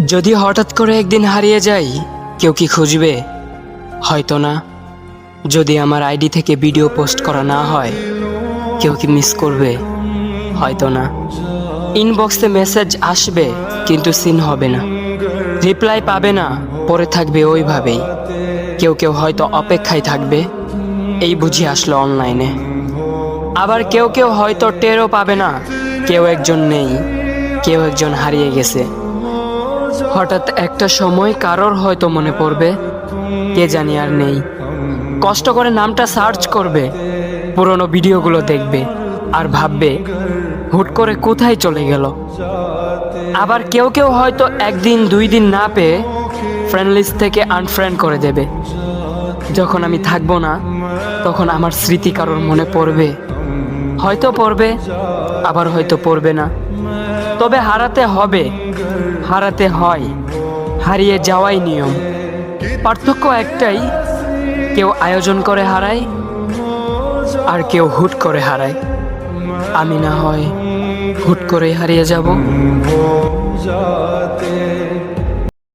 যদি হঠাৎ করে একদিন হারিয়ে যাই, কেউ কি খুঁজবে? হয়তো না। যদি আমার আইডি থেকে ভিডিও পোস্ট করা না হয়, কেউ কি মিস করবে? হয়তো না। ইনবক্সে মেসেজ আসবে কিন্তু সিন হবে না, রিপ্লাই পাবে না, পরে থাকবে ওইভাবেই। কেউ কেউ হয়তো অপেক্ষায় থাকবে, এই বুঝি আসলো অনলাইনে। আবার কেউ কেউ হয়তো টেরও পাবে না, কেউ একজন নেই, কেউ একজন হারিয়ে গেছে। হঠাৎ একটা সময় কারোর হয়তো মনে পড়বে, কে জানি আর নেই। কষ্ট করে নামটা সার্চ করবে, পুরনো ভিডিওগুলো দেখবে আর ভাববে হুট করে কোথায় চলে গেল। আবার কেউ কেউ হয়তো একদিন দুই দিন না পেয়ে ফ্রেন্ড লিস্ট থেকে আনফ্রেন্ড করে দেবে। যখন আমি থাকবো না, তখন আমার স্মৃতি কারোর মনে পড়বে, হয়তো পড়বে, আবার হয়তো পড়বে না। তবে হারাতে হবে, হারাতে হয়, হারিয়ে যাওয়াই নিয়ম। পার্থক্য একটাই, কেউ আয়োজন করে হারায় আর কেউ হুট করে হারায়। আমি না হয় হুট করে হারিয়ে যাব।